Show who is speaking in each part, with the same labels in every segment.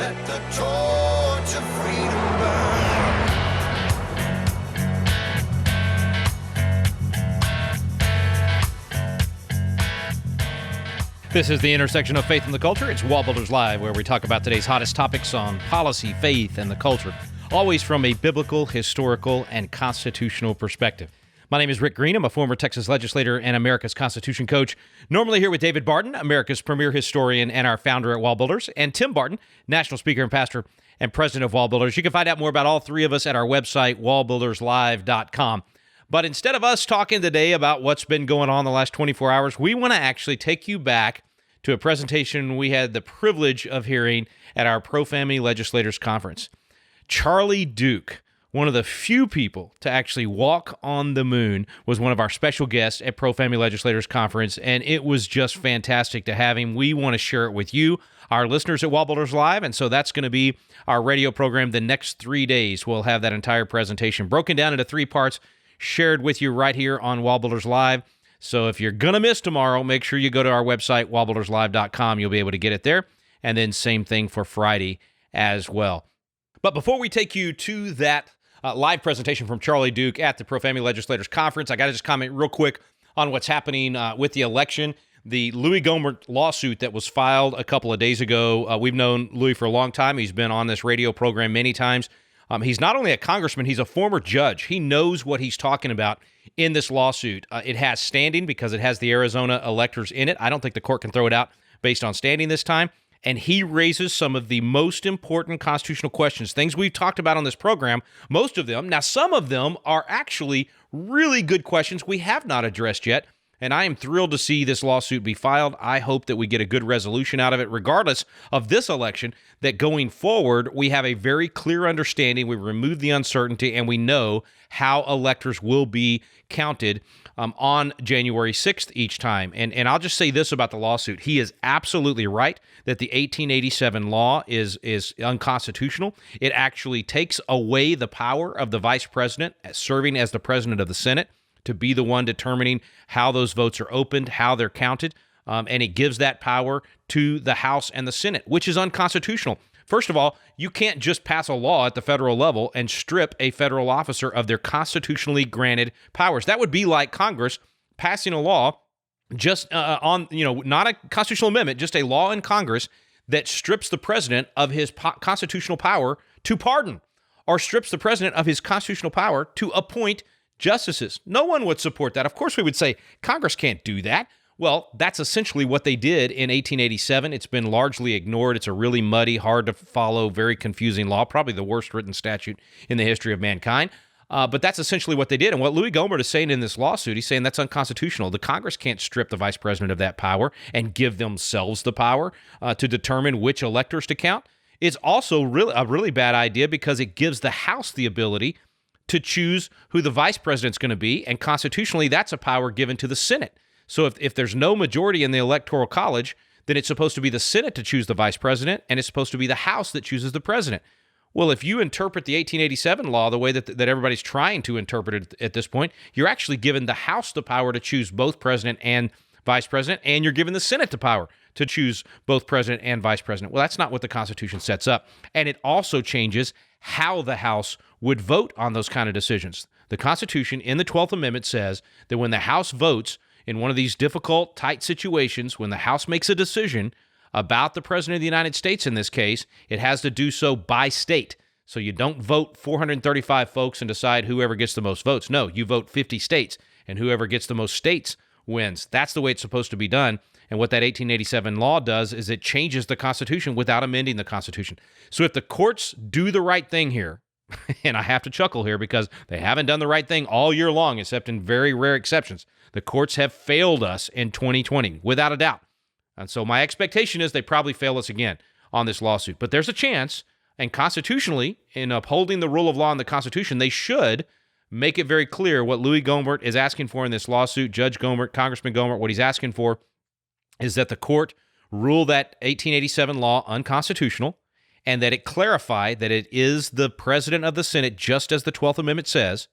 Speaker 1: Let the torch of freedom burn.
Speaker 2: This is the intersection of faith and the culture. It's WallBuilders Live, where we talk about today's hottest topics on policy, faith, and the culture, always from a biblical, historical, and constitutional perspective. My name is Rick Green. I'm a former Texas legislator and America's Constitution coach. Normally here with David Barton, America's premier historian and our founder at WallBuilders, and Tim Barton, national speaker and pastor and president of WallBuilders. You can find out more about all three of us at our website, wallbuilderslive.com. But instead of us talking today about what's been going on the last 24 hours, we want to actually take you back to a presentation we had the privilege of hearing at our Pro-Family Legislators Conference. Charlie Duke, one of the few people to actually walk on the moon, was one of our special guests at Pro-Family Legislators Conference, and it was just fantastic to have him. We want to share it with you, our listeners at WallBuilders Live, and so that's going to be our radio program the next 3 days. We'll have that entire presentation broken down into 3 parts, shared with you right here on WallBuilders Live. So if you're going to miss tomorrow, make sure you go to our website, wallbuilderslive.com. You'll be able to get it there. And then same thing for Friday as well. But before we take you to that live presentation from Charlie Duke at the Pro-Family Legislators Conference, I got to just comment real quick on what's happening with the election. The Louie Gohmert lawsuit that was filed a couple of days ago, we've known Louie for a long time. He's been on this radio program many times. He's not only a congressman, he's a former judge. He knows what he's talking about in this lawsuit. It has standing because it has the Arizona electors in it. I don't think the court can throw it out based on standing this time. And he raises some of the most important constitutional questions, things we've talked about on this program, most of them. Now, some of them are actually really good questions we have not addressed yet. And I am thrilled to see this lawsuit be filed. I hope that we get a good resolution out of it, regardless of this election, that going forward, we have a very clear understanding. We remove the uncertainty, and we know how electors will be counted on January 6th each time. And I'll just say this about the lawsuit. He is absolutely right that the 1887 law is unconstitutional. It actually takes away the power of the vice president serving as the president of the Senate to be the one determining how those votes are opened, how they're counted, and it gives that power to the House and the Senate, which is unconstitutional. First of all, you can't just pass a law at the federal level and strip a federal officer of their constitutionally granted powers. That would be like Congress passing a law just not a constitutional amendment, just a law in Congress that strips the president of his constitutional power to pardon, or strips the president of his constitutional power to appoint justices. No one would support that. Of course, we would say Congress can't do that. Well, that's essentially what they did in 1887. It's been largely ignored. It's a really muddy, hard to follow, very confusing law, probably the worst written statute in the history of mankind. But that's essentially what they did. And what Louie Gohmert is saying in this lawsuit, he's saying that's unconstitutional. The Congress can't strip the vice president of that power and give themselves the power to determine which electors to count. It's also a really bad idea because it gives the House the ability to choose who the vice president's going to be, and constitutionally, that's a power given to the Senate. So if there's no majority in the Electoral College, then it's supposed to be the Senate to choose the vice president, and it's supposed to be the House that chooses the president. Well, if you interpret the 1887 law the way that everybody's trying to interpret it at this point, you're actually giving the House the power to choose both president and vice president, and you're giving the Senate the power to choose both president and vice president. Well, that's not what the Constitution sets up. And it also changes how the House would vote on those kind of decisions. The Constitution in the 12th Amendment says that when the House votes in one of these difficult, tight situations, when the House makes a decision about the President of the United States in this case, it has to do so by state. So you don't vote 435 folks and decide whoever gets the most votes. No, you vote 50 states, and whoever gets the most states wins. That's the way it's supposed to be done. And what that 1887 law does is it changes the Constitution without amending the Constitution. So if the courts do the right thing here, and I have to chuckle here because they haven't done the right thing all year long, except in very rare exceptions. The courts have failed us in 2020, without a doubt. And so my expectation is they probably fail us again on this lawsuit. But there's a chance, and constitutionally, in upholding the rule of law in the Constitution, they should make it very clear what Louie Gohmert is asking for in this lawsuit. Judge Gohmert, Congressman Gohmert, what he's asking for is that the court rule that 1887 law unconstitutional, and that it clarify that it is the president of the Senate, just as the 12th Amendment says,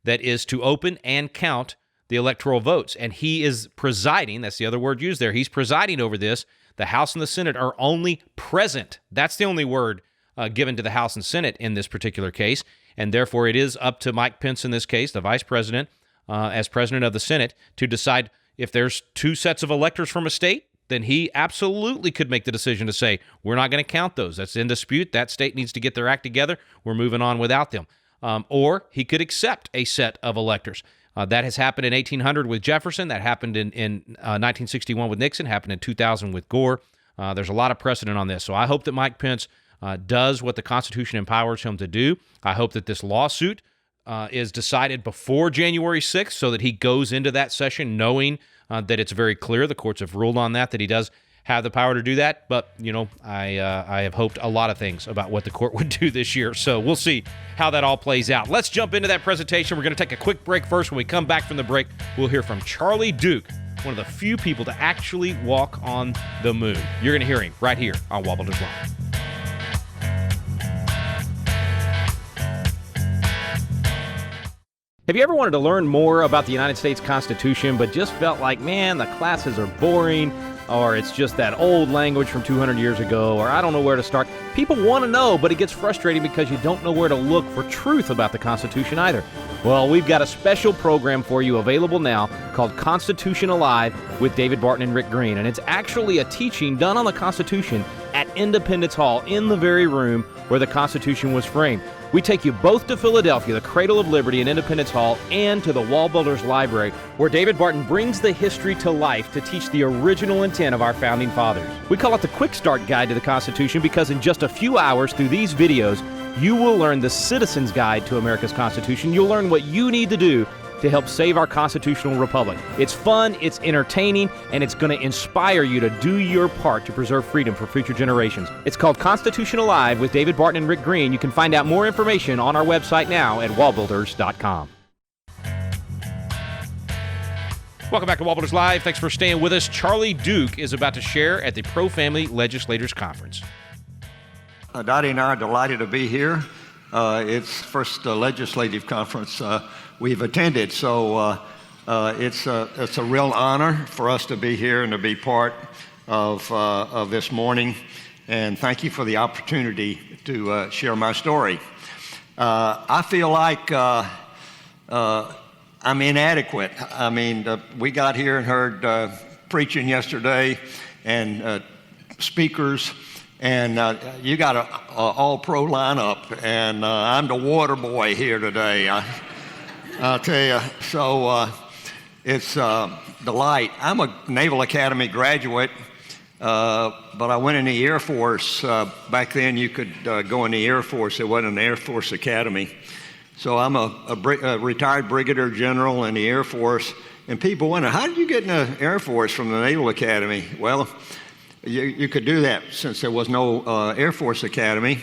Speaker 2: that is to open and count the electoral votes. And he is presiding, that's the other word used there, he's presiding over this. The House and the Senate are only present. That's the only word given to the House and Senate in this particular case, and therefore it is up to Mike Pence in this case, the vice president, as president of the Senate, to decide if there's two sets of electors from a state, then he absolutely could make the decision to say, we're not going to count those. That's in dispute. That state needs to get their act together. We're moving on without them. Or he could accept a set of electors. That has happened in 1800 with Jefferson. That happened in 1961 with Nixon, happened in 2000 with Gore. There's a lot of precedent on this. So I hope that Mike Pence does what the Constitution empowers him to do. I hope that this lawsuit is decided before January 6th so that he goes into that session knowing that it's very clear. The courts have ruled on that he does have the power to do that. But, I have hoped a lot of things about what the court would do this year. So we'll see how that all plays out. Let's jump into that presentation. We're going to take a quick break first. When we come back from the break, we'll hear from Charlie Duke, one of the few people to actually walk on the moon. You're going to hear him right here on WallBuilders Live. Have you ever wanted to learn more about the United States Constitution, but just felt like, man, the classes are boring, or it's just that old language from 200 years ago, or I don't know where to start? People want to know, but it gets frustrating because you don't know where to look for truth about the Constitution either. Well, we've got a special program for you available now called Constitution Alive with David Barton and Rick Green, and it's actually a teaching done on the Constitution at Independence Hall in the very room where the Constitution was framed. We take you both to Philadelphia, the cradle of liberty in Independence Hall, and to the WallBuilders Library, where David Barton brings the history to life to teach the original intent of our founding fathers. We call it the Quick Start Guide to the Constitution because in just a few hours through these videos, you will learn the Citizen's Guide to America's Constitution. You'll learn what you need to do to help save our constitutional republic. It's fun, it's entertaining, and it's going to inspire you to do your part to preserve freedom for future generations. It's called Constitution Alive with David Barton and Rick Green. You can find out more information on our website now at wallbuilders.com. Welcome back to WallBuilders Live. Thanks for staying with us. Charlie Duke is about to share at the Pro-Family Legislators Conference.
Speaker 3: Dottie and I are delighted to be here. It's first legislative conference we've attended, so it's a real honor for us to be here and to be part of this morning. And thank you for the opportunity to share my story. I feel like I'm inadequate. I mean, we got here and heard preaching yesterday and speakers. And you got an all-pro lineup, and I'm the water boy here today. I'll tell you, so it's a delight. I'm a Naval Academy graduate, but I went in the Air Force. Back then, you could go in the Air Force. It wasn't an Air Force Academy. So I'm a retired brigadier general in the Air Force, and people wonder, how did you get in the Air Force from the Naval Academy? Well, you could do that since there was no Air Force Academy.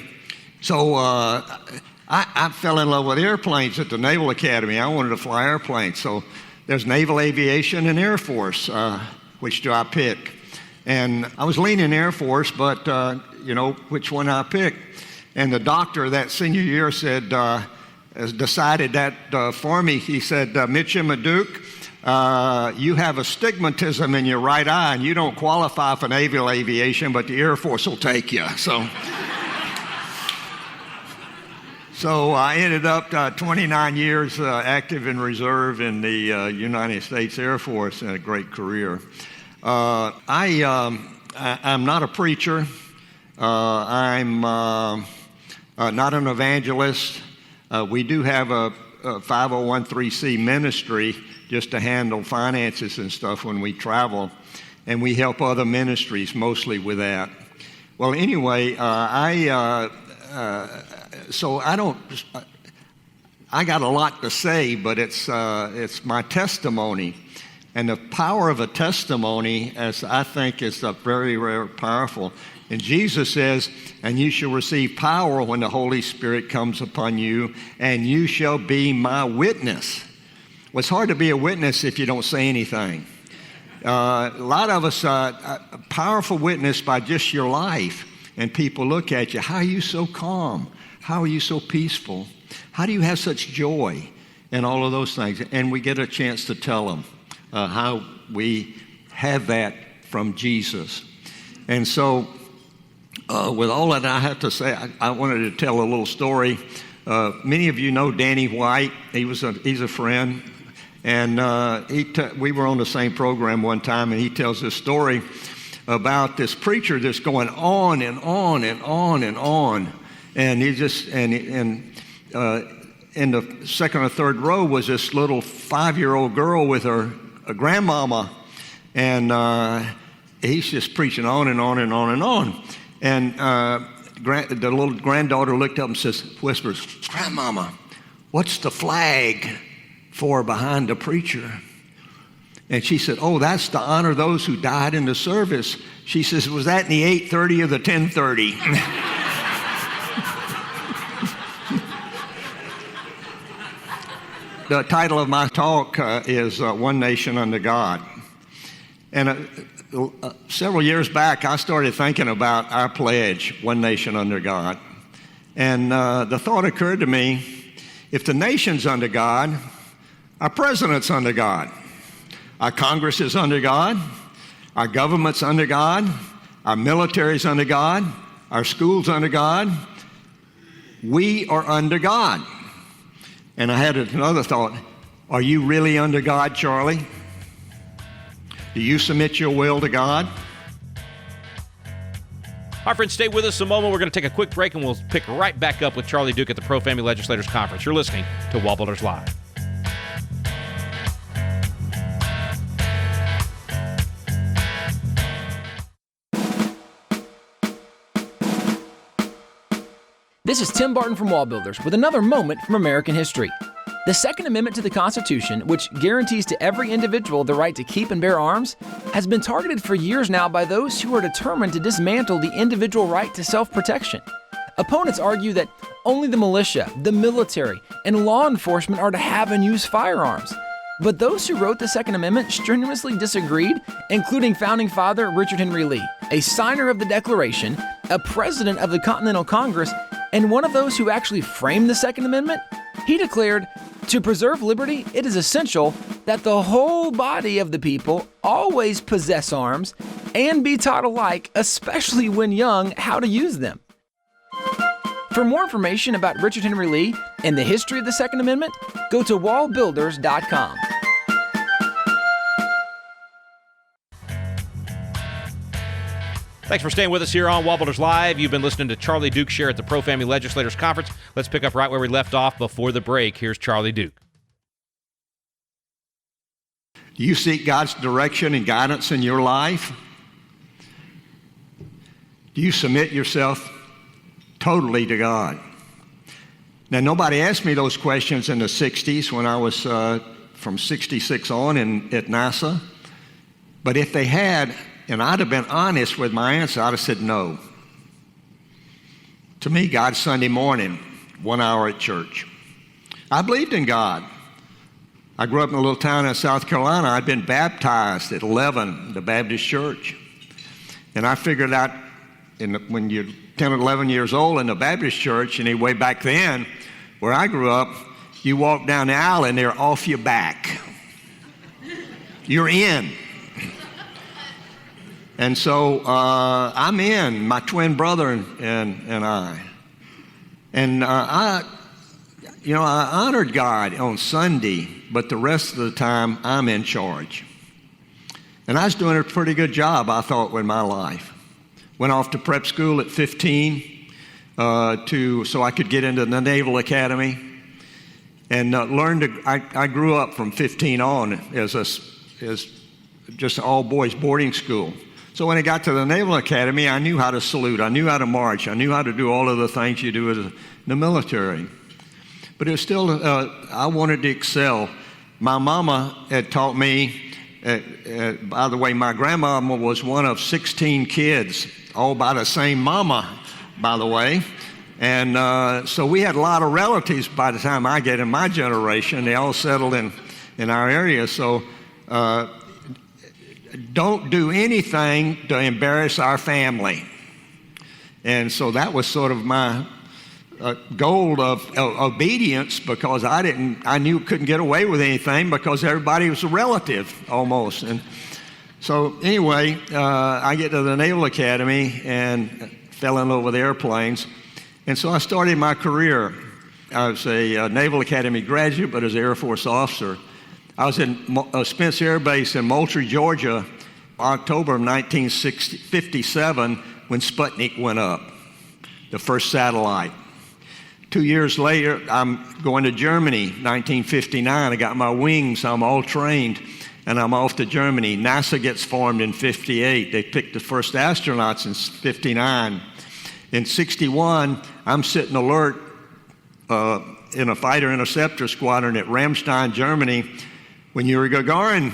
Speaker 3: So I fell in love with airplanes at the Naval Academy. I wanted to fly airplanes. So there's Naval Aviation and Air Force. Which do I pick? And I was leaning Air Force, but, which one I pick? And the doctor that senior year said, decided that for me. He said, Midshipman Duke, you have astigmatism in your right eye, and you don't qualify for naval aviation, but the Air Force will take you. So I ended up 29 years active in reserve in the United States Air Force, and a great career. I'm not a preacher. I'm not an evangelist. We do have a 501(c)(3) ministry just to handle finances and stuff when we travel, and we help other ministries mostly with that. Well, anyway, I got a lot to say, but it's my testimony, and the power of a testimony, as I think, is very, very powerful. And Jesus says, and you shall receive power when the Holy Spirit comes upon you, and you shall be my witness. Well, it's hard to be a witness if you don't say anything. A lot of us a powerful witness by just your life, and people look at you. How are you so calm? How are you so peaceful? How do you have such joy? And all of those things. And we get a chance to tell them how we have that from Jesus. And so with all that I have to say, I wanted to tell a little story. Many of you know Danny White. He's a friend. And we were on the same program one time, and he tells this story about this preacher that's going on and on and on and on. And he just, in the second or third row was this little 5-year-old girl with her grandmama. And he's just preaching on and on and on and on. And the little granddaughter looked up and whispers, "Grandmama, what's the flag for behind the preacher?" And she said, "Oh, that's to honor those who died in the service." She says, "Was that in the 8:30 or the 10:30? The title of my talk is One Nation Under God. And several years back, I started thinking about our pledge, One Nation Under God. And the thought occurred to me, if the nation's under God, our president's under God, our Congress is under God, our government's under God, our military's under God, our school's under God. We are under God. And I had another thought. Are you really under God, Charlie? Do you submit your will to God?
Speaker 2: All right, friends, stay with us a moment. We're going to take a quick break, and we'll pick right back up with Charlie Duke at the Pro-Family Legislators Conference. You're listening to WallBuilders Live.
Speaker 4: This is Tim Barton from WallBuilders with another moment from American history. The Second Amendment to the Constitution, which guarantees to every individual the right to keep and bear arms, has been targeted for years now by those who are determined to dismantle the individual right to self-protection. Opponents argue that only the militia, the military, and law enforcement are to have and use firearms. But those who wrote the Second Amendment strenuously disagreed, including founding father Richard Henry Lee, a signer of the Declaration, a president of the Continental Congress, and one of those who actually framed the Second Amendment. He declared, "To preserve liberty, it is essential that the whole body of the people always possess arms and be taught alike, especially when young, how to use them." For more information about Richard Henry Lee and the history of the Second Amendment, go to WallBuilders.com.
Speaker 2: Thanks for staying with us here on WallBuilders Live. You've been listening to Charlie Duke share at the Pro-Family Legislators Conference. Let's pick up right where we left off before the break. Here's Charlie Duke.
Speaker 3: Do you seek God's direction and guidance in your life? Do you submit yourself totally to God? Now, nobody asked me those questions in the 60s when I was from 66 on at NASA. But if they had, and I'd have been honest with my answer, I'd have said no. To me, God's Sunday morning, 1 hour at church. I believed in God. I grew up in a little town in South Carolina. I'd been baptized at 11, the Baptist church. And I figured out when you're 10 or 11 years old in the Baptist church, anyway, back then, where I grew up, you walk down the aisle and they're off your back. You're in. And so I'm in, my twin brother and I. And I honored God on Sunday, but the rest of the time I'm in charge. And I was doing a pretty good job, I thought, with my life. Went off to prep school at 15 so I could get into the Naval Academy. And I grew up from 15 on as just an all-boys boarding school. So when I got to the Naval Academy, I knew how to salute, I knew how to march, I knew how to do all of the things you do in the military. But it was still, I wanted to excel. My mama had taught me, by the way, my grandmama was one of 16 kids, all by the same mama, by the way. And so we had a lot of relatives by the time I get in my generation. They all settled in our area. So don't do anything to embarrass our family. And so that was sort of my goal of obedience, because I knew couldn't get away with anything because everybody was a relative almost. And So anyway, I get to the Naval Academy and fell in love with airplanes. And so I started my career. I was a Naval Academy graduate, but as an Air Force officer. I was in Spence Air Base in Moultrie, Georgia, October of 1957, when Sputnik went up, the first satellite. 2 years later, I'm going to Germany, 1959. I got my wings, I'm all trained, and I'm off to Germany. NASA gets formed in 58. They picked the first astronauts in 59. In 61, I'm sitting alert in a fighter interceptor squadron at Ramstein, Germany, when Louie Gohmert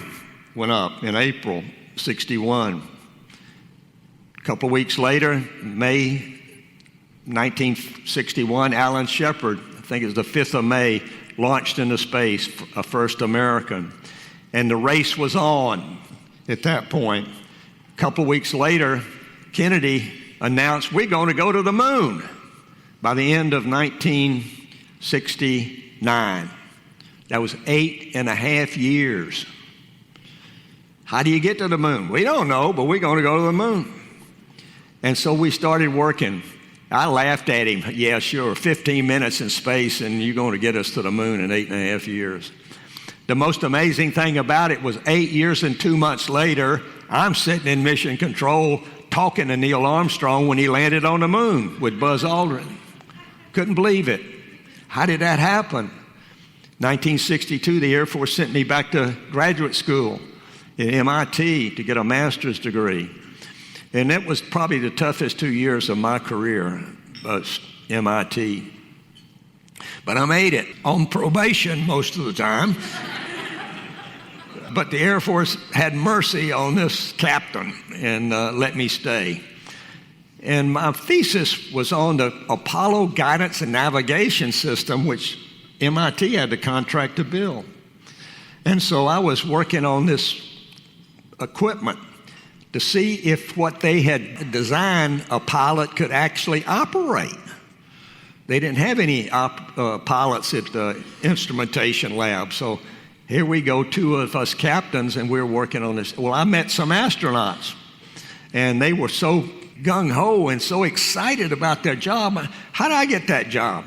Speaker 3: went up in April 61. A couple of weeks later, May 1961, Alan Shepard, I think it was the 5th of May, launched into space, a first American. And the race was on at that point. A couple of weeks later, Kennedy announced, we're going to go to the moon by the end of 1969. That was 8.5 years. How do you get to the moon? We don't know, but we're going to go to the moon. And so we started working. I laughed at him. Yeah, sure, 15 minutes in space and you're going to get us to the moon in 8.5 years. The most amazing thing about it was 8 years and 2 months later, I'm sitting in mission control talking to Neil Armstrong when he landed on the moon with Buzz Aldrin. Couldn't believe it. How did that happen? 1962, the Air Force sent me back to graduate school at MIT to get a master's degree. And that was probably the toughest 2 years of my career, MIT. But I made it on probation most of the time. But the Air Force had mercy on this captain and let me stay. And my thesis was on the Apollo Guidance and Navigation System, which MIT had the contract to build. And so I was working on this equipment to see if what they had designed a pilot could actually operate. They didn't have any pilots at the instrumentation lab. So here we go, two of us captains, and we're working on this. Well, I met some astronauts, and they were so gung-ho and so excited about their job. How did I get that job?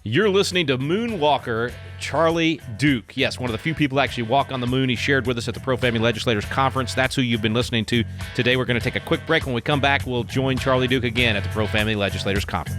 Speaker 2: You're listening to Moonwalker Charlie Duke. Yes, one of the few people to actually walk on the moon. He shared with us at the Pro-Family Legislators Conference. That's who you've been listening to today. We're going to take a quick break. When we come back, we'll join Charlie Duke again at the Pro-Family Legislators Conference.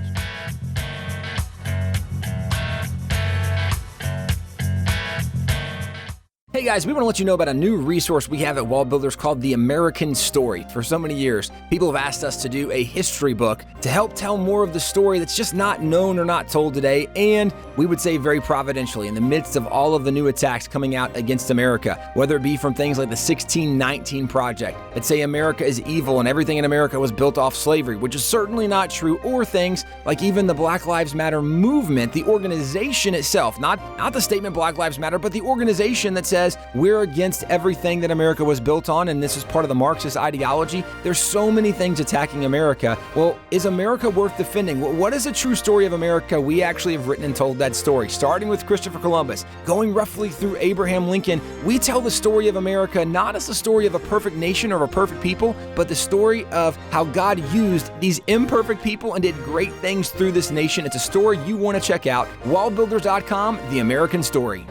Speaker 4: Hey guys, we want to let you know about a new resource we have at WallBuilders called The American Story. For so many years, people have asked us to do a history book to help tell more of the story that's just not known or not told today, and we would say very providentially in the midst of all of the new attacks coming out against America, whether it be from things like the 1619 Project that say America is evil and everything in America was built off slavery, which is certainly not true, or things like even the Black Lives Matter movement, the organization itself, not the statement Black Lives Matter, but the organization that says we're against everything that America was built on, and this is part of the Marxist ideology. There's so many things attacking America. Well, is America worth defending? What is a true story of America? We actually have written and told that story, starting with Christopher Columbus, going roughly through Abraham Lincoln. We tell the story of America not as the story of a perfect nation or a perfect people, but the story of how God used these imperfect people and did great things through this nation. It's a story you want to check out. WallBuilders.com, The American Story.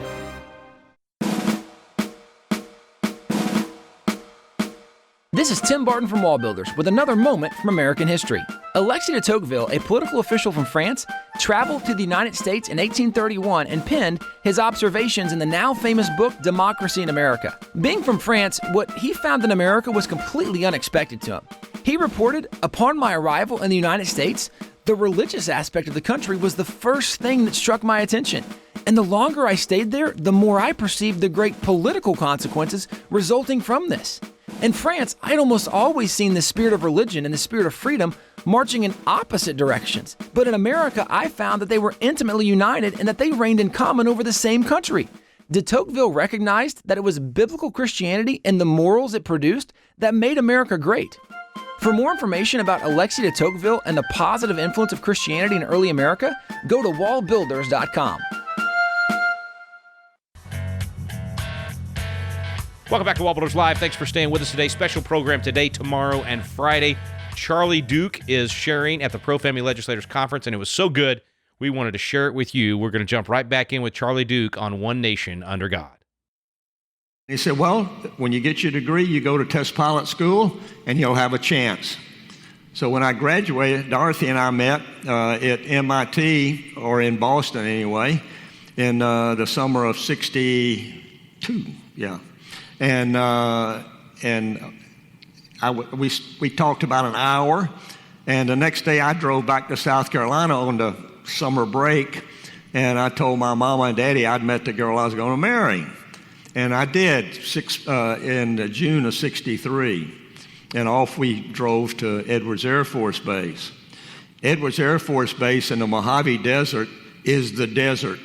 Speaker 4: This is Tim Barton from WallBuilders with another moment from American history. Alexis de Tocqueville, a political official from France, traveled to the United States in 1831 and penned his observations in the now famous book Democracy in America. Being from France, what he found in America was completely unexpected to him. He reported, upon my arrival in the United States, the religious aspect of the country was the first thing that struck my attention. And the longer I stayed there, the more I perceived the great political consequences resulting from this. In France, I'd almost always seen the spirit of religion and the spirit of freedom marching in opposite directions. But in America, I found that they were intimately united and that they reigned in common over the same country. De Tocqueville recognized that it was biblical Christianity and the morals it produced that made America great. For more information about Alexis de Tocqueville and the positive influence of Christianity in early America, go to WallBuilders.com.
Speaker 2: Welcome back to WallBuilders Live. Thanks for staying with us today. Special program today, tomorrow, and Friday. Charlie Duke is sharing at the Pro-Family Legislators Conference, and it was so good, we wanted to share it with you. We're going to jump right back in with Charlie Duke on One Nation Under God.
Speaker 3: He said, well, when you get your degree, you go to test pilot school, and you'll have a chance. So when I graduated, Dorothy and I met at MIT, or in Boston anyway, in the summer of '62, yeah. And we talked about an hour, and the next day I drove back to South Carolina on the summer break, and I told my mama and daddy I'd met the girl I was going to marry. And I did in June of '63, and off we drove to Edwards Air Force Base. Edwards Air Force Base in the Mojave Desert is the desert.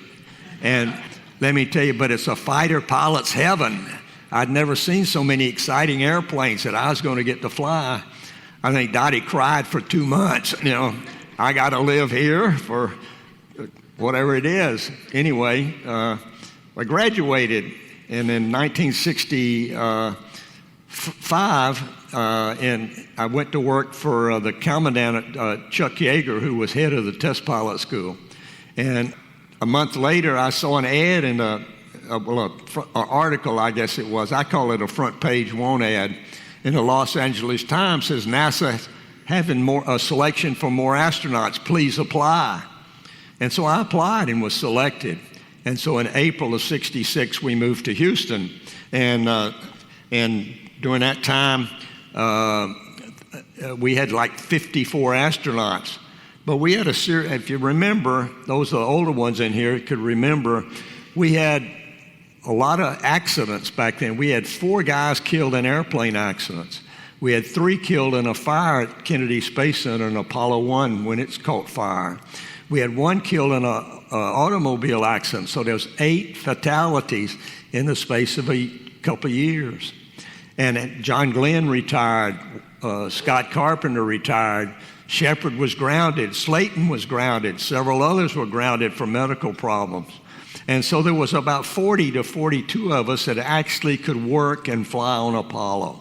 Speaker 3: And let me tell you, but it's a fighter pilot's heaven. I'd never seen so many exciting airplanes that I was going to get to fly. I think Dottie cried for 2 months. You know, I got to live here for whatever it is. Anyway, I graduated, and in 1965, and I went to work for the commandant, Chuck Yeager, who was head of the test pilot school. And a month later, I saw an ad in an article, I guess it was. I call it a front page want ad in the Los Angeles Times. Says NASA having a selection for more astronauts. Please apply. And so I applied and was selected. And so in April of '66, we moved to Houston. And during that time, we had like 54 astronauts. But we had if you remember, those are the older ones in here could remember, we had a lot of accidents back then. We had 4 guys killed in airplane accidents. We had 3 killed in a fire at Kennedy Space Center in Apollo 1 when it's caught fire. We had 1 killed in an automobile accident. So there was 8 fatalities in the space of a couple of years. And John Glenn retired. Scott Carpenter retired. Shepard was grounded. Slayton was grounded. Several others were grounded for medical problems. And so there was about 40 to 42 of us that actually could work and fly on Apollo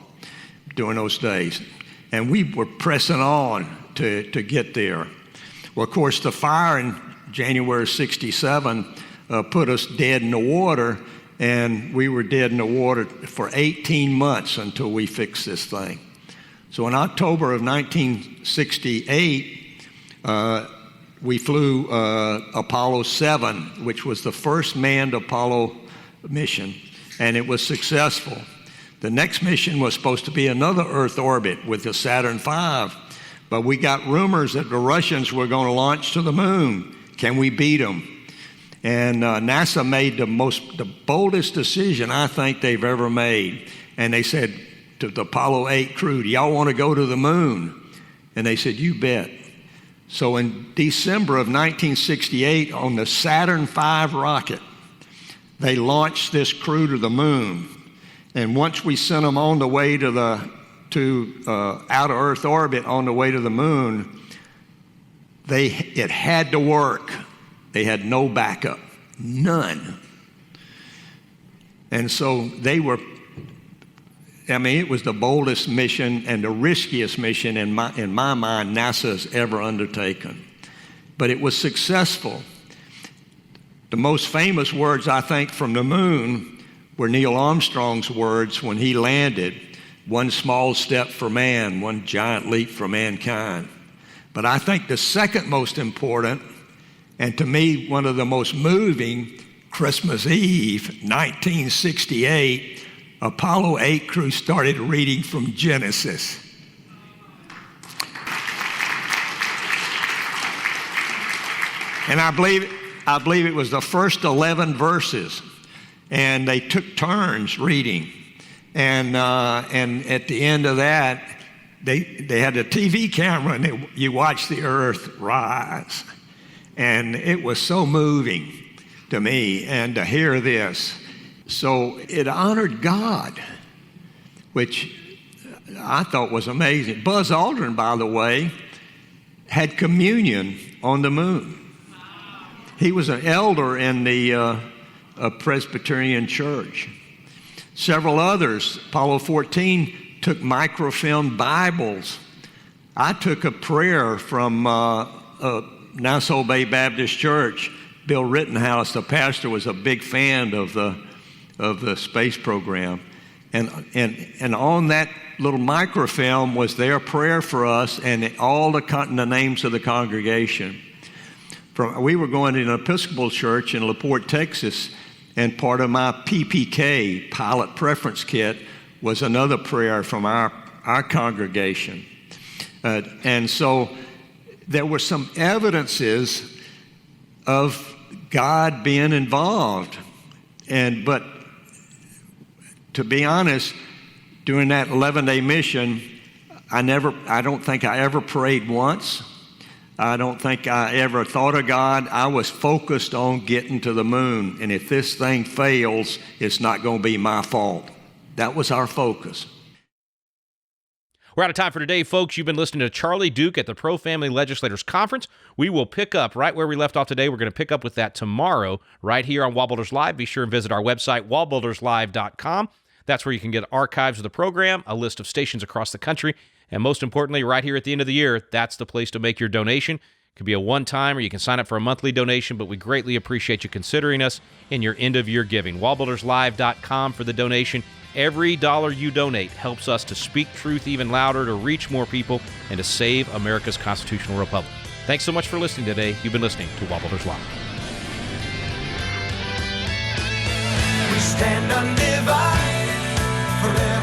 Speaker 3: during those days. And we were pressing on to get there. Well, of course, the fire in January '67 put us dead in the water, and we were dead in the water for 18 months until we fixed this thing. So in October of 1968, we flew Apollo 7, which was the first manned Apollo mission, and it was successful. The next mission was supposed to be another Earth orbit with the Saturn V, but we got rumors that the Russians were going to launch to the moon. Can we beat them? And NASA made the boldest decision I think they've ever made. And they said to the Apollo 8 crew, do y'all want to go to the moon? And they said, you bet. So in December of 1968, on the Saturn V rocket, they launched this crew to the moon. And once we sent them on the way to outer Earth orbit on the way to the moon, it had to work. They had no backup, none. And so it was the boldest mission and the riskiest mission in my mind NASA's ever undertaken. But it was successful. The most famous words, I think, from the moon were Neil Armstrong's words when he landed, one small step for man, one giant leap for mankind. But I think the second most important, and to me one of the most moving, Christmas Eve, 1968, Apollo 8 crew started reading from Genesis. And I believe it was the first 11 verses, and they took turns reading. And at the end of that, they had a TV camera, and you watched the earth rise. And it was so moving to me, and to hear this. So it honored God, which I thought was amazing. Buzz Aldrin, by the way, had communion on the moon. He was an elder in the Presbyterian church. Several others, Apollo 14, took microfilm Bibles. I took a prayer from Nassau Bay Baptist Church. Bill Rittenhouse, the pastor, was a big fan of the space program. And on that little microfilm was their prayer for us and all the names of the congregation. We were going to an Episcopal church in LaPorte, Texas, and part of my PPK, Pilot Preference Kit, was another prayer from our congregation. And so there were some evidences of God being involved. But to be honest, during that 11-day mission, I don't think I ever prayed once. I don't think I ever thought of God. I was focused on getting to the moon. And if this thing fails, it's not going to be my fault. That was our focus.
Speaker 2: We're out of time for today, folks. You've been listening to Charlie Duke at the Pro-Family Legislators Conference. We will pick up right where we left off today. We're going to pick up with that tomorrow right here on WallBuilders Live. Be sure and visit our website, wallbuilderslive.com. That's where you can get archives of the program, a list of stations across the country, and most importantly, right here at the end of the year, that's the place to make your donation. It could be a one-time or you can sign up for a monthly donation, but we greatly appreciate you considering us in your end-of-year giving. WallBuildersLive.com for the donation. Every dollar you donate helps us to speak truth even louder, to reach more people, and to save America's constitutional republic. Thanks so much for listening today. You've been listening to WallBuilders Live.
Speaker 1: We stand undivided forever.